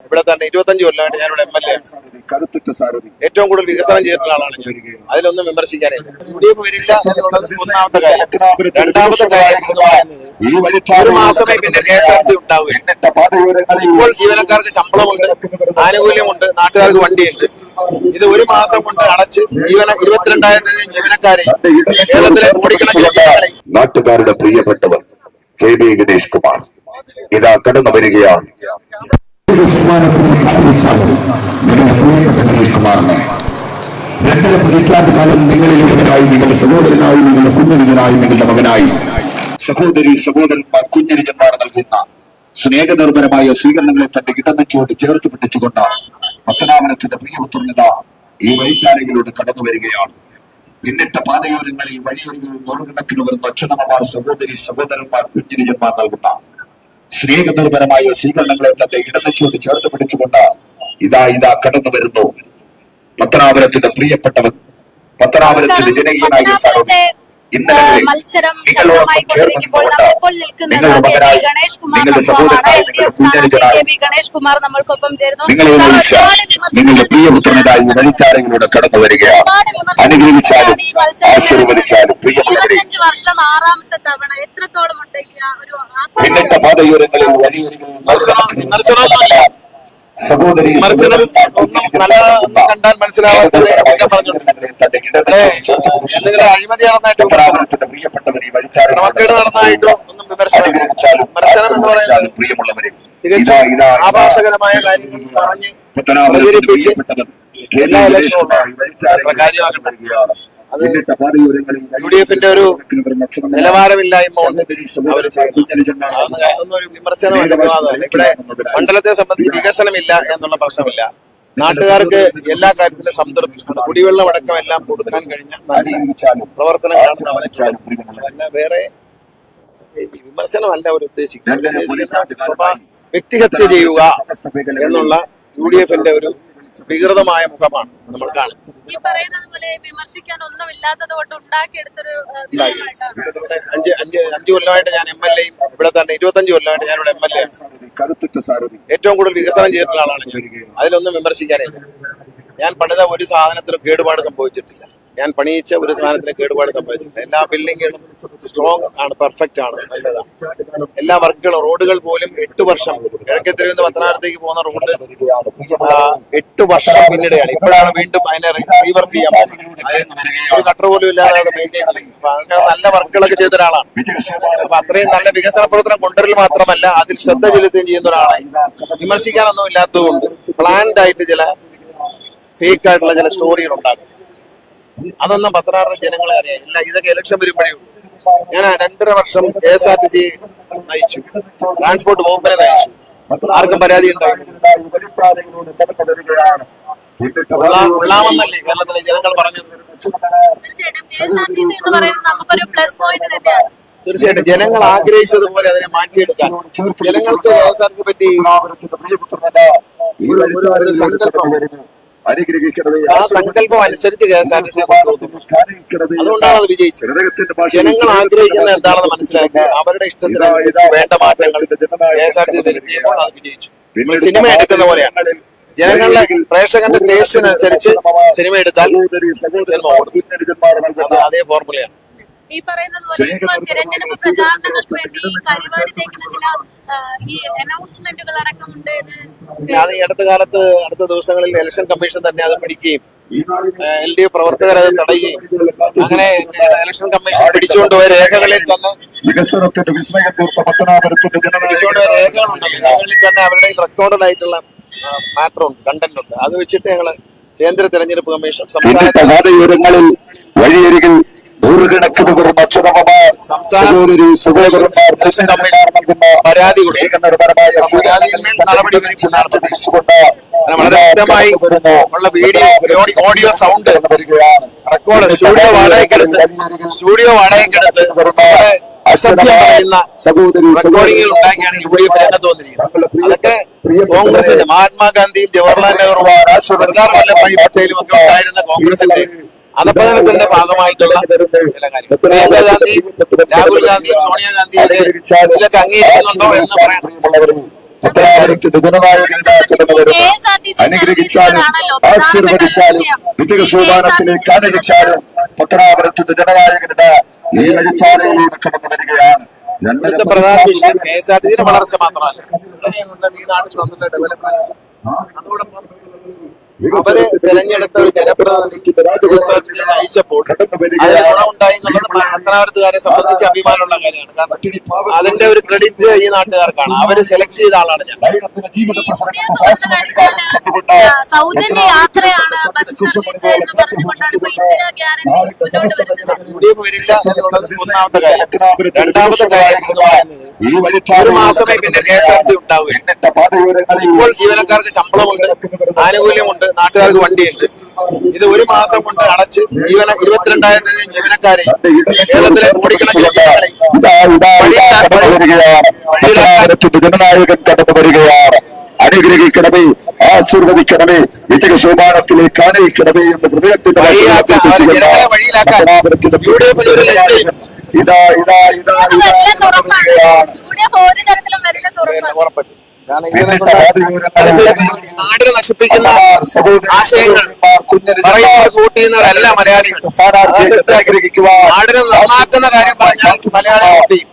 ഇവിടെ തന്നെ 25 കൊല്ലമായിട്ട് ഞാനിവിടെ MLA. ഏറ്റവും കൂടുതൽ വികസനം ചെയ്തിട്ടുള്ള ആളാണ് ഞാൻ. അതിലൊന്നും വിമർശിക്കാനില്ല. UDF വരില്ല എന്നുള്ളത് ഒന്നാമത്തെ കാര്യം. രണ്ടാമത്തെ കാര്യം എന്ന് പറയുന്നത് ഒരു മാസമേ പിന്നെ KSRTC ഉണ്ടാവുകയുള്ളൂ. ഇപ്പോൾ ജീവനക്കാർക്ക് ശമ്പളമുണ്ട്, ആനുകൂല്യമുണ്ട്, നാട്ടുകാർക്ക് വണ്ടിയുണ്ട്. ഇത് ഒരു മാസം കൊണ്ട് അടച്ച് 22,000 ജീവനക്കാരെ കേരളത്തിലെ കോടിക്കണക്കിന് ജനങ്ങളെ. നാട്ടുകാരുടെ പ്രിയപ്പെട്ടവർ KB ഗണേഷ് കുമാർ ഇതാ കടന്നു വരികയാണ്. ഗണേഷ് കുമാറിനെ 2.5 പതിറ്റാണ്ട് കാലം നിങ്ങളിലൂടെയായി, നിങ്ങളുടെ സഹോദരനായി, നിങ്ങളുടെ കുഞ്ഞനുജനായി, നിങ്ങളുടെ മകനായി സഹോദരന്മാർ കുഞ്ഞനുജന്മാർ നൽകുന്ന സ്നേഹനിർഭരമായ സ്വീകരണങ്ങളെ തന്റെ ഇടനെച്ചോട് ചേർത്ത് പിടിച്ചുകൊണ്ട് പത്തനാപുരത്തിന്റെ പ്രിയപുത്രനിത ഈ വഴിത്താരകളിലൂടെ കടന്നു വരികയാണ്. പിന്നിട്ട പാതയോരങ്ങളിൽ വഴിയരികളിൽ നൂറുകണക്കിന് വരുന്ന അച്ഛനമ്മമാർ, സഹോദരന്മാർ, കുഞ്ഞനുജന്മാർ നൽകുന്ന സ്നേഹനിർഭരമായ സ്വീകരണങ്ങളെ തന്റെ ഇടനെച്ചോട് ചേർത്ത് പിടിച്ചുകൊണ്ട് ഇതാ കടന്നു വരുന്നു പത്തനാപുരത്തിന്റെ പ്രിയപ്പെട്ടവൻ, പത്തനാപുരത്തിന്റെ ജനകീയനായ മത്സരം ശക്തമായിക്കൊണ്ടിരിക്കുമ്പോൾ നമ്മളിപ്പോൾ നിൽക്കുന്നത് ഗണേഷ് കുമാറിന്റെ ഗണേഷ് കുമാർ നമ്മൾക്കൊപ്പം ചേരുന്നു. നിങ്ങളുടെ പ്രിയപുത്രനായി വഴിത്താരങ്ങളിലൂടെ കടന്നു വരികയാണ്. അനുഗ്രഹിച്ചാലും ആശീർവദിച്ചാലും 25 വർഷം 6ാമത്തെ തവണ എത്രത്തോളം ഉണ്ട് ഈ ഒരു പിന്നിട്ട പാതയോരങ്ങളിൽ സഹോദരി കണ്ടാൽ മനസ്സിലാവാത്ത എന്തെങ്കിലും അഴിമതി നടന്നായിട്ടോ പ്രിയപ്പെട്ടവരെ ക്രമക്കേട് നടന്നതായിട്ടോ ഒന്നും വിമർശനം എന്ന് പറയുന്നത് പ്രിയമുള്ളവരെ തികച്ചും ആഭാസകരമായ കാര്യങ്ങൾ പറഞ്ഞ് പ്രചരിപ്പിച്ച് എല്ലാ ഇലക്ഷനും കാര്യമാക്കണ്ട. അത് UDF-ന്റെ ഒരു നിലവാരമില്ലായ്മ അവര് ചെയ്യുന്നു. അതൊന്നും ഒരു വിമർശനമല്ല, വിവാദമല്ല. ഇവിടെ മണ്ഡലത്തെ സംബന്ധിച്ച് വികസനമില്ല എന്നുള്ള പ്രശ്നമില്ല. നാട്ടുകാർക്ക് എല്ലാ കാര്യത്തിലും സംതൃപ്തിയുണ്ട്. കുടിവെള്ളം അടക്കം എല്ലാം കൊടുക്കാൻ കഴിഞ്ഞ നല്ല പ്രവർത്തനങ്ങളാണ് നടന്നിട്ടുള്ളത്. അതല്ല, വേറെ വിമർശനമല്ല അവർ ഉദ്ദേശിക്കുന്നത്. വ്യക്തിഹത്യ ചെയ്യുക എന്നുള്ള UDF-ന്റെ ഒരു വികൃതമായ മുഖമാണ് നമ്മൾ കാണുന്നത്. ഈ പറയുന്നത് പോലെ വിമർശിക്കാൻ ഒന്നുമില്ലാത്തത് കൊണ്ട് ഉണ്ടാക്കിയെടുത്തൊരു 5 കൊല്ലമായിട്ട് ഞാൻ MLA-യും ഇവിടെ തന്നെ 25 കൊല്ലമായിട്ട് ഞാനിവിടെ MLA. ഏറ്റവും കൂടുതൽ വികസനം ചെയ്തിട്ടുള്ള ആളാണ് ഞാൻ. അതിലൊന്നും വിമർശിക്കാനില്ല. ഞാൻ പണിത ഒരു സാധനത്തിനും കേടുപാട് സംഭവിച്ചിട്ടില്ല. ഞാൻ പണിയിച്ച ഒരു സാധനത്തിന് കേടുപാട് സംഭവിച്ചിട്ടില്ല. എല്ലാ ബിൽഡിങ്ങുകളും സ്ട്രോങ് ആണ്, പെർഫെക്റ്റ് ആണ്, നല്ലതാണ്. എല്ലാ വർക്കുകളും, റോഡുകൾ പോലും 8 വർഷം കിഴക്കേ തെരുവിൽ പത്തനാപുരത്തേക്ക് പോകുന്ന റോഡ് 8 വർഷം പിന്നിടെയാണ്. ഇപ്പോഴാണ് വീണ്ടും അതിനെ റീവർക്ക് ചെയ്യാൻ പോകുന്നത്. ഒരു കട്ടർ പോലും ഇല്ലാതെ അവിടെ മെയിൻറ്റെയിൻ ചെയ്യും. അപ്പൊ അങ്ങനെ നല്ല വർക്കുകളൊക്കെ ചെയ്ത ഒരാളാണ്. അപ്പൊ അത്രയും നല്ല വികസന പ്രവർത്തനം കൊണ്ടുവരൽ മാത്രമല്ല, അതിൽ ശ്രദ്ധ ചെലുത്തുകയും ചെയ്യുന്ന ഒരാളായി. വിമർശിക്കാനൊന്നും ഇല്ലാത്തതുകൊണ്ട് പ്ലാൻഡ് ആയിട്ട് ചില ഫേക്ക് ആയിട്ടുള്ള ചില സ്റ്റോറികൾ ഉണ്ടാക്കും. അതൊന്നും പത്തനാപുരം ജനങ്ങളെ അറിയാം. ഇതൊക്കെ ഇലക്ഷൻ വരുമ്പോഴേ ഉള്ളൂ. ഞാൻ 2.5 വർഷം KSRTC നയിച്ചു, ട്രാൻസ്പോർട്ട് വകുപ്പിനെ നയിച്ചു. ആർക്കും പരാതി ഉണ്ടായിരുന്നു. ഉള്ളാമെന്നല്ലേ കേരളത്തിലെ ജനങ്ങൾ പറഞ്ഞത്. തീർച്ചയായിട്ടും ജനങ്ങൾ ആഗ്രഹിച്ചതുപോലെ അതിനെ മാറ്റിയെടുക്കാൻ ജനങ്ങൾക്ക് KSRTC പറ്റി ഒരു സങ്കല്പം, ആ സങ്കല്പം അനുസരിച്ച് KSRTC അതുകൊണ്ടാണ് അത് വിജയിച്ചത്. ജനങ്ങൾ ആഗ്രഹിക്കുന്നത് എന്താണെന്ന് മനസ്സിലാക്കി അവരുടെ ഇഷ്ടത്തിനനുസരിച്ച് വേണ്ട മാറ്റങ്ങൾ KSRTC വരുത്തിയപ്പോൾ അത് വിജയിച്ചു. സിനിമ എടുക്കുന്ന പോലെയാണ്. ജനങ്ങളുടെ പ്രേക്ഷകന്റെ ടേസ്റ്റിനനുസരിച്ച് സിനിമ എടുത്താൽ സിനിമ ഓടും. അതേ ഫോർമുലയാണ്. ഈ പറയുന്നത് പോലെ തെരഞ്ഞെടുപ്പ് പ്രചാരണങ്ങൾക്ക് വേണ്ടി കരിവാരി തേക്കുന്ന ചില ഈ അനൗൺസ്മെന്റുകൾ അടക്കമുണ്ട്. അത് ഈ അടുത്ത ദിവസങ്ങളിൽ ഇലക്ഷൻ കമ്മീഷൻ തന്നെ അത് പിടിക്കുകയും LDF പ്രവർത്തകർ അത് തടയുകയും അങ്ങനെ ഇലക്ഷൻ കമ്മീഷൻ പിടിച്ചുകൊണ്ടുപോയ രേഖകളിൽ തന്നെ രേഖകളിൽ തന്നെ അവരുടെ റെക്കോർഡഡ് ആയിട്ടുള്ള മാറ്റർ ഉണ്ട്, കണ്ടന്റ് ഉണ്ട്. അത് വെച്ചിട്ട് ഞങ്ങള് കേന്ദ്ര തെരഞ്ഞെടുപ്പ് കമ്മീഷൻ പരാതി വളരെ വ്യക്തമായി ഉള്ള video, audio, sound record studio വാടകയ്ക്കെടുത്ത് അസത്യം പറയുന്ന റെക്കോർഡിങ്ങുകൾ ഉണ്ടാക്കിയാണ് UDF രംഗത്ത് വന്നിരിക്കുന്നത്. അതൊക്കെ കോൺഗ്രസിന്റെ മഹാത്മാഗാന്ധിയും ജവഹർലാൽ നെഹ്റുവും സർദാർ വല്ലഭായ് പട്ടേലും ഒക്കെ ഉണ്ടായിരുന്ന കോൺഗ്രസിന്റെ അധപതനത്തിന്റെ ഭാഗമായിട്ടുള്ള ചില കാര്യങ്ങൾ. പ്രിയങ്ക ഗാന്ധി, രാഹുൽ ഗാന്ധിയും സോണിയാഗാന്ധിയും ഇതൊക്കെ അംഗീകരിക്കുന്നുണ്ടോ എന്ന് പറയണം. പത്തനാപുരത്തിന്റെ ജനനായകനായി കടന്നു വരുന്ന അനുഗ്രഹിച്ചാലും ആശീർവദിച്ചാലും വിജയശോഭാനത്തിലേക്ക് അനുഗ്രഹിച്ചാലും പത്തനാപുരത്തിന്റെ ജനനായകനായ ഈ വഴിപ്പാതയിലൂടെ കടന്നു വരികയാണ്. ഇവിടുത്തെ പ്രധാന വിഷയം KSRTC വളർച്ച മാത്രമല്ല, ഈ നാട്ടിൽ വന്നിട്ടുള്ള ഡെവലപ്മെന്റ്സ്. അതോടൊപ്പം അവര് തെരഞ്ഞെടുത്ത ഒരു ജനപ്രതിനിധി KSRTC നയിച്ചപ്പോൾ അതിന് ഗുണമുണ്ടായി എന്നുള്ളത് പത്തനാപുരത്തുകാരെ സംബന്ധിച്ച് അഭിമാനമുള്ള കാര്യമാണ്. കാരണം അതിന്റെ ഒരു ക്രെഡിറ്റ് ഈ നാട്ടുകാർക്കാണ്. അവര് സെലക്ട് ചെയ്ത ആളാണ് ഞാൻ. സൗജന്യ യാത്രയാണ് ബസ് സർവീസ് എന്ന് പറഞ്ഞുകൊണ്ടാണ് ഇപ്പൊ ഇന്ദിരാ ഗ്യാരണ്ടി മുന്നോട്ട് വരുന്നത്. UDF വരില്ല എന്നുള്ളത് ഒന്നാമത്തെ കാര്യം. രണ്ടാമത്തെ കാര്യം എന്ന് പറയുന്നത് ഒരു മാസമേ പിന്നെ KSRTC ഉണ്ടാവുകയുള്ളൂ. ഇപ്പോൾ ജീവനക്കാർക്ക് ശമ്പളമുണ്ട്, ആനുകൂല്യമുണ്ട്, നാട്ടുകാർക്ക് വണ്ടിയുണ്ട്. ഇത് ഒരു മാസം കൊണ്ട് അടച്ച് 22,000 ജീവനക്കാരെ കേരളത്തിലെ കോടിക്കണക്കിന് ജനനായകൻ കടന്നു വരികയാണ്. അനുഗ്രഹിക്കണമേ, ആശീർവദിക്കണമേ, വിജയ ശോഭാനത്തിലേക്ക് ആനയിക്കണമേ എന്ന് ഹൃദയത്തിന്റെ ജനങ്ങളെ വഴിയിലാക്കാൻ UDF-ന് ഒരു ലജ്ജയും ഇതാ ഇതാ ഇതാ ഒരു തരത്തിലും വരില്ലെന്ന് ഉറപ്പാണ്. നാടിനെ നശിപ്പിക്കുന്ന ആശയങ്ങൾ പറയുന്നവർ കൂട്ടിയുന്നവരല്ല മലയാളികൾ. നാടിനെ നന്നാക്കുന്ന കാര്യം പറഞ്ഞാൽ മലയാളി കൂട്ടിയും,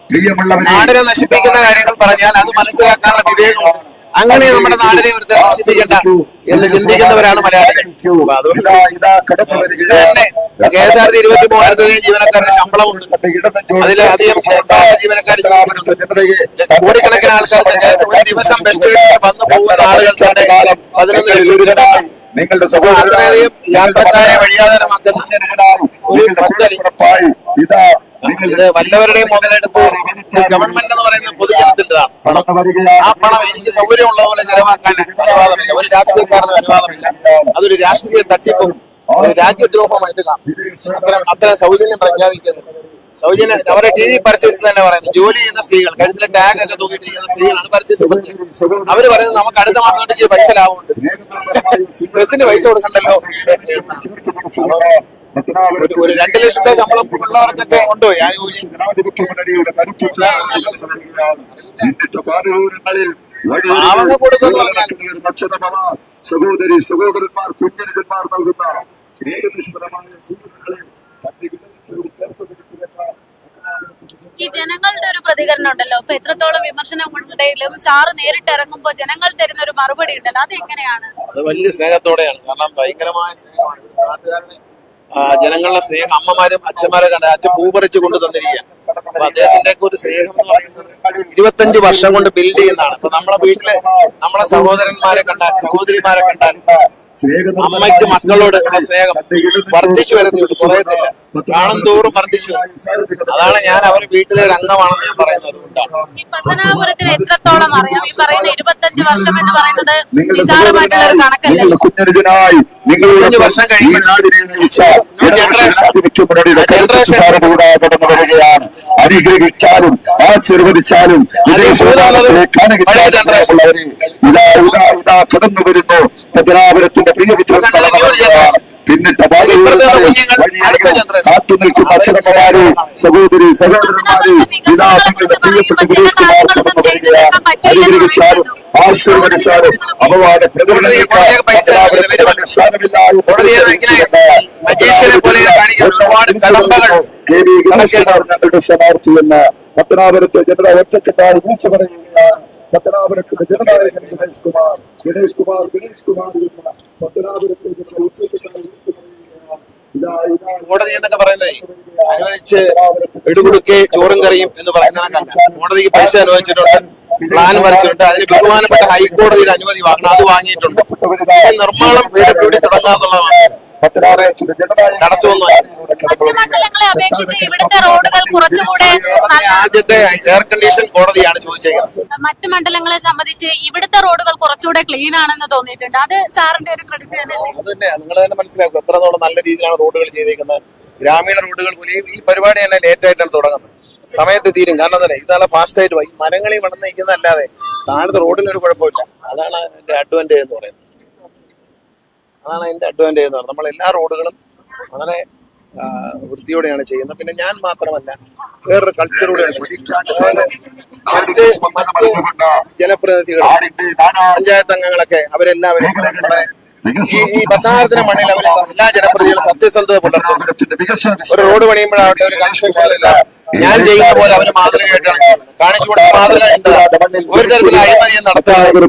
നാടിനെ നശിപ്പിക്കുന്ന കാര്യങ്ങൾ പറഞ്ഞാൽ അത് മനസ്സിലാക്കാനുള്ള വിവേകമുണ്ട്. അങ്ങനെ നമ്മുടെ നാടിനെ ഒരു നശിപ്പിക്കണ്ട എന്ന് ചിന്തിക്കുന്നവരാണ് മലയാളികൾ. അതുകൊണ്ട് ഇത് തന്നെ KSRTC 23,000 ജീവനക്കാരുടെ ശമ്പളമുണ്ട്. അതിലധികം ജീവനക്കാർ കോടിക്കണക്കിന് ആൾക്കാർക്ക് ഒരു ദിവസം ബെസ്റ്റ് വന്നു പോകുന്ന ആളുകൾ തന്നെ 11 ലക്ഷം. നിങ്ങളുടെ അത്രയധികം യാത്രക്കാരെ വഴിയാധാരമാക്കുന്ന ഒരു പദ്ധതി. ഇത് വല്ലവരുടെയും മുതലെടുത്ത് ഗവൺമെന്റ് എന്ന് പറയുന്ന പൊതുജനത്തിൻ്റെതാണ് പണം. ആ പണം എനിക്ക് സൗകര്യമുള്ള പോലെ ചെലവാക്കാൻ അനുവാദമില്ല, ഒരു രാഷ്ട്രീയക്കാരനും അനുവാദമില്ല. അതൊരു രാഷ്ട്രീയ തട്ടിപ്പും ഒരു രാജ്യദ്രോഹമായിട്ട് കാണും. അത്തരം സൗജന്യം പ്രഖ്യാപിക്കുന്നത്. സൗജന്യം അവരെ TV പരസ്യത്തിൽ തന്നെ പറയുന്നത് ജോലി ചെയ്യുന്ന സ്ത്രീകൾ, കഴുത്തിലെ ടാഗ് ഒക്കെ തൂക്കിയിട്ട് ചെയ്യുന്ന സ്ത്രീകളാണ് പരസ്യത്തിൽ. അവര് പറയുന്നത് നമുക്ക് അടുത്ത മാസം കൊണ്ട് ഇച്ചിരി പൈസ ലാഭമുണ്ട്, ബസ്സിന് പൈസ കൊടുക്കണ്ടല്ലോ. ഒരു 2 ലക്ഷം രൂപ ശമ്പളം ഉള്ളവർക്കൊക്കെ ഉണ്ടോ ഈ ആനുകൂല്യം? പാവങ്ങൾ കൊടുക്കുന്നു പറഞ്ഞാൽ സഹോദരി സഹോദരന്മാർ കുഞ്ഞനുജന്മാർ നൽകുന്ന സ്നേഹനിഷ്ഠമായ ഈ ജനങ്ങളുടെ ഒരു പ്രതികരണം ഉണ്ടല്ലോ. ഇപ്പൊ എത്രത്തോളം വിമർശനങ്ങളുണ്ടെങ്കിലും സാറ് നേരിട്ട് ഇറങ്ങുമ്പോൾ ജനങ്ങൾ തരുന്ന ഒരു മറുപടി ഉണ്ടല്ലോ, അത് എങ്ങനെയാണ്? അത് വലിയ സ്നേഹത്തോടെയാണ്. കാരണം ഭയങ്കരമായ സ്നേഹമാണ് നാട്ടുകാരുടെ, ജനങ്ങളുടെ സ്നേഹം. അമ്മമാരും അച്ഛന്മാരെ കണ്ട അച്ഛൻ പൂ പറിച്ച് കൊണ്ടു തന്നിരിക്കുകയാണ്. അപ്പൊ അദ്ദേഹത്തിന്റെ ഒരു സ്നേഹം എന്ന് പറയുന്നത് 25 വർഷം കൊണ്ട് ബിൽഡ് ചെയ്യുന്നതാണ്. ഇപ്പൊ നമ്മളെ വീട്ടിലെ നമ്മളെ സഹോദരന്മാരെ കണ്ടാൽ, സഹോദരിമാരെ കണ്ടാൽ അമ്മയ്ക്ക് മക്കളോട് ഉള്ള സ്നേഹം വർദ്ധിച്ചു വരുന്നുണ്ട്, കുറയത്തില്ല. കാണും തോറും വർദ്ധിച്ചു വരും. അതാണ് ഞാൻ അവർ വീട്ടിലെ ഒരു അംഗമാണെന്ന് ഞാൻ പറയുന്നത്. അതുകൊണ്ടാണ് ഈ പത്തനാപുരത്തിന് എത്രത്തോളം അറിയാം? ഈ പറയുന്ന 25 വർഷം എന്ന് പറയുന്നത് നിസാരമായിട്ടുള്ള ഒരു കണക്കല്ലേ? 25 വർഷം കഴിയുമ്പോൾ അനുഗ്രഹിച്ചാലും ആശീർവദിച്ചാലും കടന്നു വരുന്നു പത്തനാപുരത്തിന്റെ പ്രിയ പിന്നിട്ട കാത്തു നിൽക്കുന്ന അച്ഛനമ്മമാരെ, സഹോദരി സഹോദരന്മാരെ, ഇതാ നിങ്ങളുടെ പ്രിയപ്പെട്ട ഗിരീഷ് കുമാർ കടന്നു വരികയാണ്. അനുഗ്രഹിച്ചാലും ആശീർവദിച്ചാലും അപവാദ സ്ഥാനാർത്ഥിയെന്ന് പത്തനാപുരത്തെ ജനത ഒറ്റക്കെട്ടായി വിളിച്ചു പറയുകയാണ്. പത്തനാപുരത്തിന്റെ ജനനായകൻ ഗണേഷ് കുമാർ പത്തനാപുരത്തെ ജനത ഒറ്റക്കെട്ടായി വിളിച്ചു പറയുകയാണ്. കോടതി എന്നൊക്കെ പറയുന്നത് അനുവദിച്ച് എടുകൊടുക്കെ ചോറും കറിയും എന്ന് പറയുന്നതിനല്ല. കോടതിക്ക് പൈസ അനുവദിച്ചിട്ടുണ്ട്, പ്ലാൻ വരച്ചിട്ടുണ്ട്, അതിന് ബഹുമാനപ്പെട്ട ഹൈക്കോടതിയുടെ അനുമതി വാങ്ങണം, അത് വാങ്ങിയിട്ടുണ്ട്. നിർമ്മാണം PWD തുടങ്ങാന്നുള്ളതാണ്. തടസ്സമൊന്നും മറ്റു മണ്ഡലങ്ങളെ അപേക്ഷിച്ച് ഇവിടുത്തെ റോഡുകൾ കുറച്ചുകൂടെ ആദ്യത്തെ എയർ കണ്ടീഷൻ കോടതിയാണ് ചോദിച്ചേക്കുന്നത്. മറ്റു മണ്ഡലങ്ങളെ സംബന്ധിച്ച് ഇവിടുത്തെ റോഡുകൾ കുറച്ചുകൂടെ ക്ലീൻ ആണെന്ന് തോന്നിയിട്ടുണ്ട്. അത് സാറിന്റെ ഒരു ക്രെഡിറ്റ് തന്നെ. അത് തന്നെ നിങ്ങൾ തന്നെ മനസ്സിലാക്കും എത്രത്തോളം നല്ല രീതിയിലാണ് റോഡുകൾ ചെയ്തേക്കുന്നത്. ഗ്രാമീണ റോഡുകൾ ഈ പരിപാടി തന്നെ ലേറ്റ് ആയിട്ടാണ് തുടങ്ങുന്നത്. സമയത്ത് തീരും. കാരണം തന്നെ ഇതാണ് ഫാസ്റ്റ് ആയിട്ട് ഈ മരങ്ങളിൽ വളർന്ന് നിൽക്കുന്നതല്ലാതെ താഴത്തെ റോഡിനൊരു കുഴപ്പമില്ല. അതാണ് എന്റെ അഡ്വാൻറ്റേജ് എന്ന് പറയുന്നത്. നമ്മൾ എല്ലാ റോഡുകളും വളരെ വൃത്തിയോടെയാണ് ചെയ്യുന്നത്. പിന്നെ ഞാൻ മാത്രമല്ല, വേറൊരു കൾച്ചറോടെയാണ് അതായത് മറ്റ് ജനപ്രതിനിധികളും പഞ്ചായത്ത് അംഗങ്ങളൊക്കെ അവരെല്ലാവരും വളരെ ഈ ഭദ്രാസന മണ്ണിൽ അവർ എല്ലാ ജനപ്രതിനിധികളും സത്യസന്ധത പുലർത്തുന്നു. ഒരു റോഡ് പണിയുമ്പോഴാവട്ടെ, ഒരു കൺസ്ട്രക്ഷനിലെല്ലാം ഞാൻ ചെയ്യുന്ന പോലെ അവര് മാതൃകയായിട്ടാണ് ചെയ്യുന്നത്. കാണിച്ചു കൊടുത്ത മാതൃക എന്താ? ഒരു തരത്തിലുള്ള അഴിമതിയും നടത്താതെ വളരെ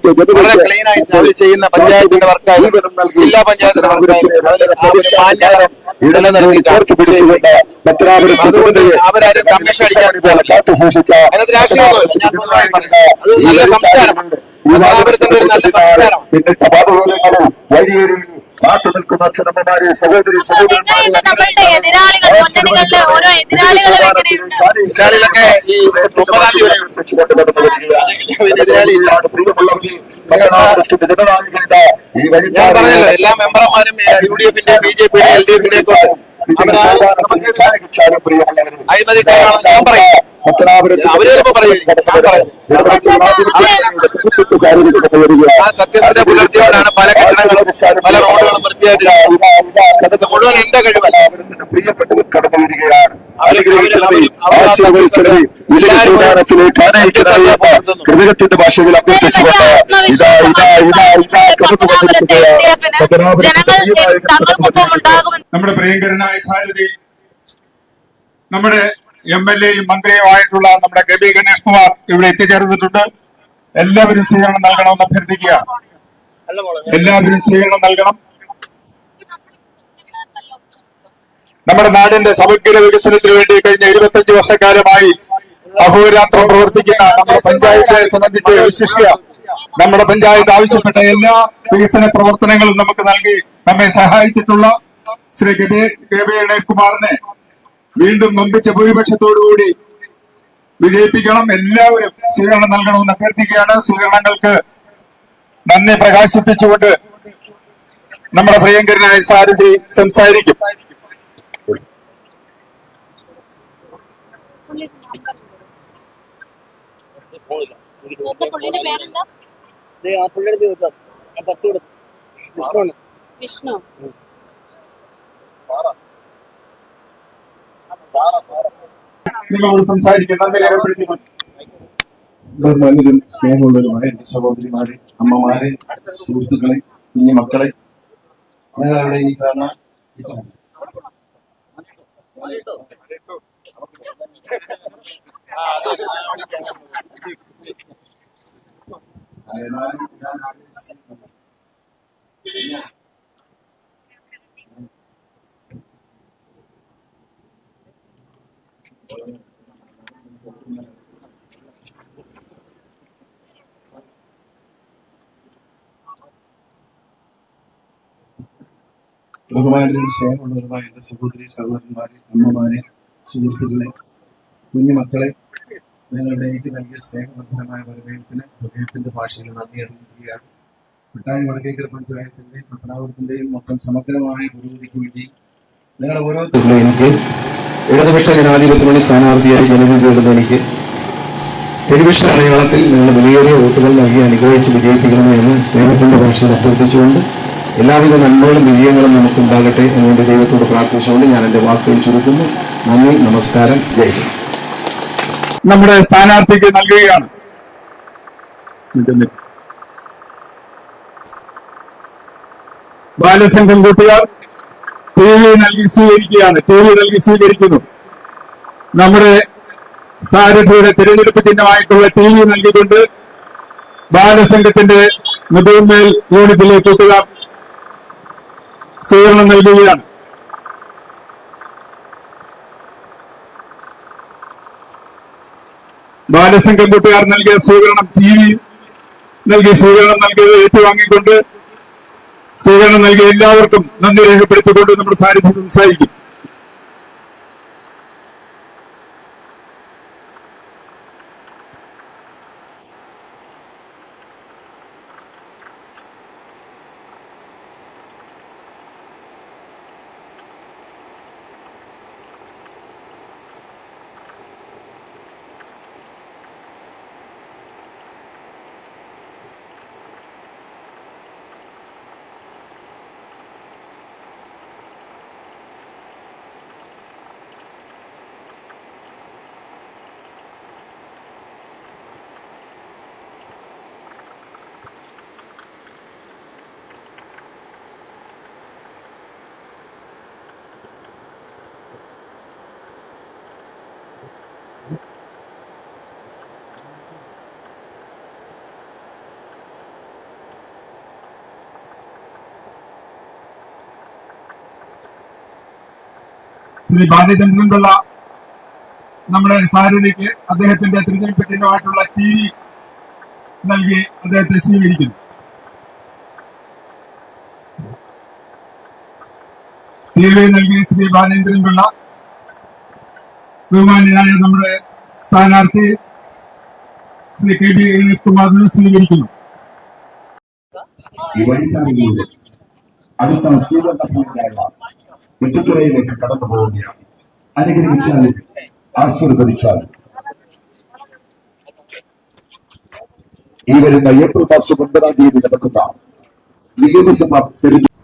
ക്ലീൻ ആയിട്ട് അവർ ചെയ്യുന്ന പഞ്ചായത്തിന്റെ വർക്കായാലും ജില്ലാ പഞ്ചായത്തിന്റെ വർക്കായാലും അവര് മാന്യത നിലനിർത്തിയിട്ടാണ് ചെയ്യുന്നത്. അതുകൊണ്ട് അവരാരും കമ്മീഷൻ അടിക്കാൻ അതിനകത്ത് രാഷ്ട്രീയമൊന്നുമില്ല. ഞാൻ പൊതുവായി പറഞ്ഞു, അത് നല്ല സംസ്കാരമാണ്. ഭദ്രാപുരത്തിന്റെ ഒരു നല്ല സംസ്കാരം. കാത്തു നിൽക്കുന്ന അച്ഛനമ്മമാരെ, സഹോദരി നമ്മളുടെ എതിരാളികൾ മുന്നണികളുടെ ഓരോ എതിരാളികളൊക്കെ ഈ 9-ാം തീയതി എതിരാളിയില്ല. ഞാൻ പറഞ്ഞല്ലോ, എല്ലാ മെമ്പർമാരും UDF-ന്റെയും BJP-യുടെയും LDF-ന്റെയും അഴിമതിക്കാരാണെന്ന് ഞാൻ പറയും. അവര് ചിലപ്പോ ആ സത്യസന്ധത പുലർത്തിയോണ്ടാണ് പല കെട്ടിടങ്ങളും പല റോഡുകളും വൃത്തിയായിട്ട് മുഴുവൻ എന്റെ കഴിവല്ല. പ്രിയപ്പെട്ടവർ കടന്നു വരികയാണ്. ഹൃദയത്തിന്റെ ഭാഷയിൽ അഭ്യർത്ഥിച്ചുകൊണ്ട് നമ്മുടെ പ്രിയങ്കരനായ സാരഥി, നമ്മുടെ MLA-യും മന്ത്രിയുമായിട്ടുള്ള നമ്മുടെ കെ.ബി. ഗണേഷ് കുമാർ ഇവിടെ എത്തിച്ചേർന്നിട്ടുണ്ട്. എല്ലാവരും സ്വീകരണം നൽകണമെന്ന് അഭ്യർത്ഥിക്കുകയാണ്. എല്ലാവരും സ്വീകരണം നൽകണം. നമ്മുടെ നാടിന്റെ സമഗ്ര വികസനത്തിന് വേണ്ടി കഴിഞ്ഞ 25 വർഷക്കാലമായി അഹോരാത്രം പ്രവർത്തിക്കുന്ന നമ്മുടെ പഞ്ചായത്തിനെ സംബന്ധിച്ച് വിശിഷ്യ നമ്മുടെ പഞ്ചായത്ത് ആവശ്യപ്പെട്ട എല്ലാ വികസന പ്രവർത്തനങ്ങളും നമുക്ക് നൽകി നമ്മെ സഹായിച്ചിട്ടുള്ള ശ്രീ കെ.ബി. ഗണേഷ് കുമാറിനെ വീണ്ടും വമ്പിച്ച ഭൂരിപക്ഷത്തോടുകൂടി വിജയിപ്പിക്കണം. എല്ലാവരും സ്വീകരണം നൽകണമെന്ന് അഭ്യർത്ഥിക്കുകയാണ്. സ്വീകരണങ്ങൾക്ക് നന്ദി പ്രകാശിപ്പിച്ചുകൊണ്ട് നമ്മുടെ പ്രിയങ്കരനായ സാരഥി സംസാരിക്കും. വിഷ്ണു. നിങ്ങളോട് സംസാരിക്കാൻ നന്ദി രേഖപ്പെടുത്തിക്കൊണ്ട് ബഹുമാന്യരും സ്നേഹമുള്ളവരുമായ എന്റെ സഹോദരിമാരെ, അമ്മമാരെ, സുഹൃത്തുക്കളെ, കുഞ്ഞു മക്കളെ, ഞങ്ങളവിടെ ഈ കാണുന്ന ബഹുമാനരും സ്നേഹമുള്ളവരുമായ എന്റെ സഹോദരന്മാരെ, അമ്മമാരെ, സുഹൃത്തുക്കളെ, കുഞ്ഞുമക്കളെ, ഞങ്ങളുടെ എനിക്ക് നൽകിയ സ്നേഹബദ്ധമായ വരവേൽപ്പിന് ഹൃദയത്തിന്റെ ഭാഷയിൽ നന്ദി അറിയിക്കുകയാണ്. മിഠായി വടക്കേക്കര പഞ്ചായത്തിന്റെയും പത്തനാപുരത്തിന്റെയും മൊത്തം സമഗ്രമായ പുരോഗതിക്ക് വേണ്ടി ഞങ്ങളുടെ ഓരോരുത്തരും എനിക്ക് ഇടതുപക്ഷ ജനാധിപത്യ മുന്നണി സ്ഥാനാർത്ഥിയായി ജനവിധിയുള്ളത് എനിക്ക് ടെലിവിഷൻ അടയാളത്തിൽ നിങ്ങൾ വലിയൊരു വോട്ടുകൾ നൽകി അനുഗ്രഹിച്ച് വിജയിപ്പിക്കണമെന്ന് സ്നേഹത്തിന്റെ ഭാഷയിൽ അഭ്യർത്ഥിച്ചുകൊണ്ട് എല്ലാവിധ നന്മകളും വിജയങ്ങളും നമുക്കുണ്ടാകട്ടെ എന്നുകൊണ്ട് ദൈവത്തോട് പ്രാർത്ഥിച്ചുകൊണ്ട് ഞാൻ എന്റെ വാക്കുകൾ ചുരുക്കുന്നു. നന്ദി, നമസ്കാരം, ജയ് ഹിന്ദ്. നമ്മുടെ സ്ഥാനാർത്ഥിക്ക് നൽകുകയാണ്. ബാലസംഘം കൂട്ടുകാർ TV നൽകി സ്വീകരിക്കുകയാണ്. TV നൽകി സ്വീകരിക്കുന്നു. നമ്മുടെ സാരഥിയുടെ തിരഞ്ഞെടുപ്പ് ചിഹ്നമായിട്ടുള്ള TV നൽകിക്കൊണ്ട് ബാലസംഘത്തിന്റെ മുതിർമേൽ യൂണിറ്റിലെ കൂട്ടുകാർ സ്വീകരണം നൽകുകയാണ്. ബാലസംഘം കൂട്ടുകാർ നൽകിയ സ്വീകരണം TV നൽകി സ്വീകരണം നൽകിയത് ഏറ്റുവാങ്ങിക്കൊണ്ട് സ്വീകരണം നൽകിയ എല്ലാവർക്കും നന്ദി രേഖപ്പെടുത്തിക്കൊണ്ട് നമ്മുടെ സാരഥി സംസാരിക്കും. ശ്രീ ബാലചന്ദ്രൻ പിള്ള നമ്മുടെ സാരഥിക്ക് അദ്ദേഹത്തിന്റെ തിരഞ്ഞെടുപ്പിനുമായിട്ടുള്ള TV നൽകി അദ്ദേഹത്തെ സ്വീകരിക്കുന്നു. TV നൽകി ശ്രീ ബാലേന്ദ്രൻ പിള്ള ബഹുമാന്യനായ നമ്മുടെ സ്ഥാനാർത്ഥി ശ്രീ KB ഗണേഷ് കുമാറിനെ സ്വീകരിക്കുന്നു. ഈ വഴിത്താരിലൂടെ അടുത്ത സ്വീകരണ വെട്ടിത്തുറയിലേക്ക് കടന്നു പോവുകയാണ്. അനുഗ്രഹിച്ചാലും ആശീർവദിച്ചാലും ഈ വരുന്ന ഏപ്രിൽ മാസം 9-ാം തീയതി നടക്കുന്ന നിയമസഭാ തെരഞ്ഞെടുപ്പ്